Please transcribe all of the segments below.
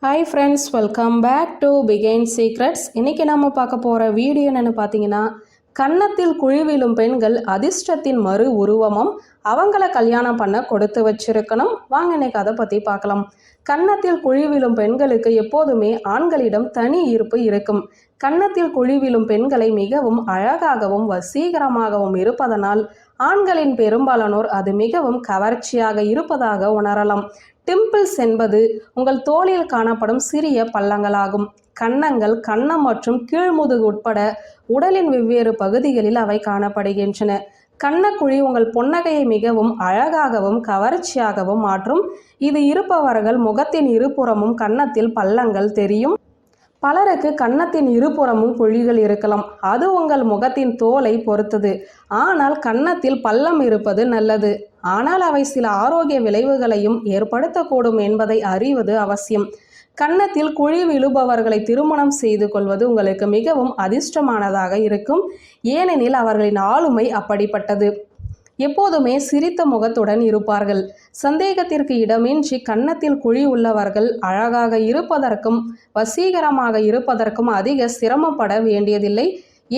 Hi friends, welcome back to begin secrets. இன்றைக்கி நம்ம பார்க்க போகிற வீடியோ என்னென்னு பார்த்தீங்கன்னா, கன்னத்தில் குழி விழும் பெண்கள் அதிர்ஷ்டத்தின் மறு உருவமும் அவங்கள கல்யாணம் பண்ண கொடுத்து வச்சிருக்கணும். வாங்க இன்னைக்கு அதை பற்றி பார்க்கலாம். கன்னத்தில் குழி விழும் பெண்களுக்கு எப்போதுமே ஆண்களிடம் தனி ஈர்ப்பு இருக்கும். கன்னத்தில் குழி விழும் பெண்களை மிகவும் அழகாகவும் வசீகரமாகவும் இருப்பதனால் ஆண்களின் பெரும்பாலானோர் அது மிகவும் கவர்ச்சியாக இருப்பதாக உணரலாம். டிம்பிள்ஸ் என்பது உங்கள் தோலில் காணப்படும் சிறிய பள்ளங்களாகும். கன்னங்கள், கன்னம் மற்றும் கீழ்முதுகு உட்பட உடலின் வெவ்வேறு பகுதிகளில் அவை காணப்படுகின்றன. கன்னக்குழி உங்கள் புன்னகையை மிகவும் அழகாகவும் கவர்ச்சியாகவும் மாற்றும். இது இருப்பவர்கள் முகத்தின் இருபுறமும் கன்னத்தில் பள்ளங்கள் தெரியும். பலருக்கு கன்னத்தின் இருபுறமும் குழிகள் இருக்கலாம். அது உங்கள் முகத்தின் தோலை பொறுத்தது. ஆனால் கன்னத்தில் பள்ளம் இருப்பது நல்லது. ஆனால் அவை சில ஆரோக்கிய விளைவுகளையும் ஏற்படுத்தக்கூடும் என்பதை அறிவது அவசியம். கன்னத்தில் குழி விழுபவர்களை திருமணம் செய்து கொள்வது உங்களுக்கு மிகவும் அதிர்ஷ்டமானதாக இருக்கும். ஏனெனில் அவர்களின் ஆளுமை அப்படிப்பட்டது. எப்போதுமே சிரித்த முகத்துடன் இருப்பார்கள். சந்தேகத்திற்கு இடமின்றி கன்னத்தில் குழி உள்ளவர்கள் அழகாக இருப்பதற்கும் வசீகரமாக இருப்பதற்கும் அதிக சிரமப்பட வேண்டியதில்லை.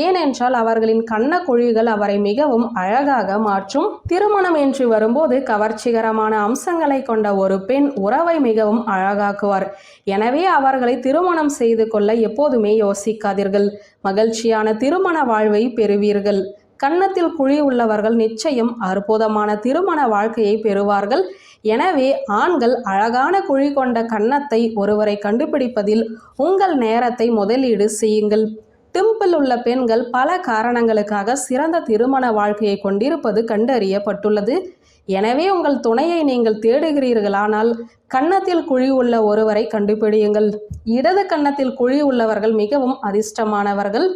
ஏனென்றால் அவர்களின் கன்னக்குழிகள் அவரை மிகவும் அழகாக மாற்றும். திருமணம் என்று வரும்போது கவர்ச்சிகரமான அம்சங்களை கொண்ட ஒரு பெண் உறவை மிகவும் அழகாக்குவார். எனவே அவர்களை திருமணம் செய்து கொள்ள எப்போதுமே யோசிக்காதீர்கள். மகிழ்ச்சியான திருமண வாழ்வை பெறுவீர்கள். கன்னத்தில் குழி உள்ளவர்கள் நிச்சயம் அற்புதமான திருமண வாழ்க்கையை பெறுவார்கள். எனவே ஆண்கள் அழகான குழி கொண்ட கன்னத்தை ஒருவரை கண்டுபிடிப்பதில் உங்கள் நேரத்தை முதலீடு செய்யுங்கள். டிம்பிள் உள்ள பெண்கள் பல காரணங்களுக்காக சிறந்த திருமண வாழ்க்கையை கொண்டிருப்பது கண்டறியப்பட்டுள்ளது. எனவே உங்கள் துணையை நீங்கள் தேடுகிறீர்களானால் கன்னத்தில் குழி உள்ள ஒருவரை கண்டுபிடியுங்கள். இடது கன்னத்தில் குழி உள்ளவர்கள் மிகவும் அதிர்ஷ்டமானவர்கள்.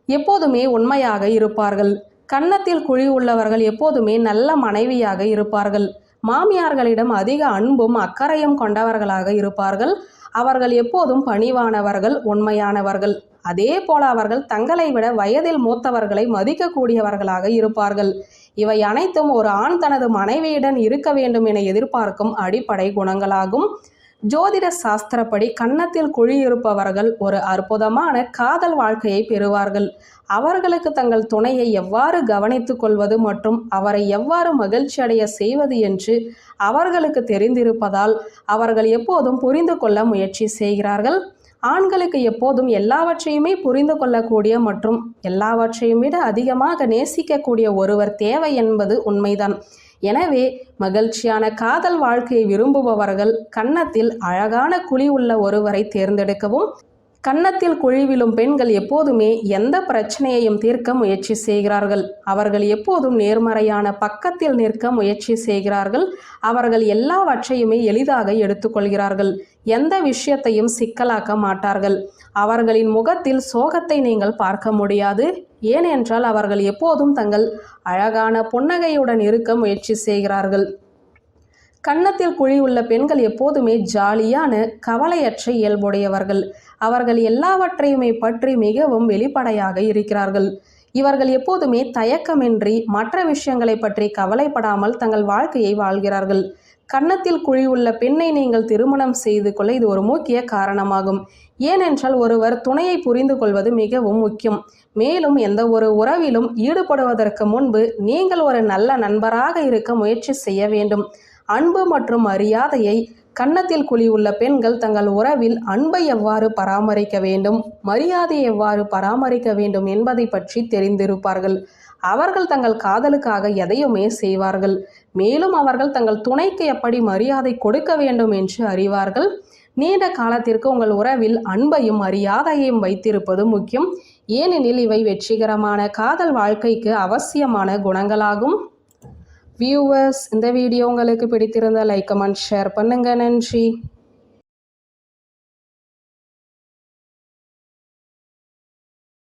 எப்போதுமே உண்மையாக இருப்பார்கள். கன்னத்தில் குழி உள்ளவர்கள் எப்போதுமே நல்ல மனைவியாக இருப்பார்கள். மாமியார்களிடம் அதிக அன்பும் அக்கறையும் கொண்டவர்களாக இருப்பார்கள். அவர்கள் எப்போதும் பணிவானவர்கள், உண்மையானவர்கள். அதே போல அவர்கள் தங்களை விட வயதில் மூத்தவர்களை மதிக்கக்கூடியவர்களாக இருப்பார்கள். இவை அனைத்தும் ஒரு ஆண் தனது மனைவியுடன் இருக்க வேண்டும் என எதிர்பார்க்கும் அடிப்படை குணங்களாகும். ஜோதிட சாஸ்திரப்படி கன்னத்தில் குழி இருப்பவர்கள் ஒரு அற்புதமான காதல் வாழ்க்கையை பெறுவார்கள். அவர்களுக்கு தங்கள் துணையை எவ்வாறு கவனித்துக் கொள்வது மற்றும் அவரை எவ்வாறு மகிழ்ச்சி அடைய செய்வது என்று அவர்களுக்கு தெரிந்திருப்பதால் அவர்கள் எப்போதும் புரிந்து கொள்ள முயற்சி செய்கிறார்கள். ஆண்களுக்கு எப்போதும் எல்லாவற்றையுமே புரிந்து கொள்ளக்கூடிய மற்றும் எல்லாவற்றையும் விட அதிகமாக நேசிக்கக்கூடிய ஒருவர் தேவை என்பது உண்மைதான். எனவே மகிழ்ச்சியான காதல் வாழ்க்கையை விரும்புபவர்கள் கன்னத்தில் அழகான குழி உள்ள ஒருவரை தேர்ந்தெடுக்கவும். கன்னத்தில் குழி விழும் பெண்கள் எப்போதுமே எந்த பிரச்சனையையும் தீர்க்க முயற்சி செய்கிறார்கள். அவர்கள் எப்போதும் நேர்மறையான பக்கத்தில் நிற்க முயற்சி செய்கிறார்கள். அவர்கள் எல்லாவற்றையுமே எளிதாக எடுத்துக்கொள்கிறார்கள். எந்த விஷயத்தையும் சிக்கலாக்க மாட்டார்கள். அவர்களின் முகத்தில் சோகத்தை நீங்கள் பார்க்க முடியாது. ஏனென்றால் அவர்கள் எப்போதும் தங்கள் அழகான புன்னகையுடன் இருக்க முயற்சி செய்கிறார்கள். கன்னத்தில் குழி உள்ள பெண்கள் எப்போதுமே ஜாலியான கவலையற்ற இயல்புடையவர்கள். அவர்கள் எல்லாவற்றையுமே பற்றி மிகவும் வெளிப்படையாக இருக்கிறார்கள். இவர்கள் எப்போதுமே தயக்கமின்றி மற்ற விஷயங்களை பற்றி கவலைப்படாமல் தங்கள் வாழ்க்கையை வாழ்கிறார்கள். கன்னத்தில் குழி உள்ள பெண்ணை நீங்கள் திருமணம் செய்து கொள்ள இது ஒரு முக்கிய காரணமாகும். ஏனென்றால் ஒருவர் துணையை புரிந்து கொள்வது மிகவும் முக்கியம். மேலும் எந்த ஒரு உறவிலும் ஈடுபடுவதற்கு முன்பு நீங்கள் ஒரு நல்ல நண்பராக இருக்க முயற்சி செய்ய வேண்டும். அன்பு மற்றும் மரியாதையை கன்னத்தில் குழி உள்ள பெண்கள் தங்கள் உறவில் அன்பை எவ்வாறு பராமரிக்க வேண்டும், மரியாதையை எவ்வாறு பராமரிக்க வேண்டும் என்பதை பற்றி தெரிந்திருப்பார்கள். அவர்கள் தங்கள் காதலுக்காக எதையுமே செய்வார்கள். மேலும் அவர்கள் தங்கள் துணைக்கு எப்படி மரியாதை கொடுக்க வேண்டும் என்று அறிவார்கள். நீண்ட காலத்திற்கு உங்கள் உறவில் அன்பையும் மரியாதையையும் வைத்திருப்பது முக்கியம். ஏனெனில் இவை வெற்றிகரமான காதல் வாழ்க்கைக்கு அவசியமான குணங்களாகும். வியூவர்ஸ், இந்த வீடியோ உங்களுக்கு பிடித்திருந்தால் லைக், கமெண்ட், ஷேர் பண்ணுங்க. நன்றி.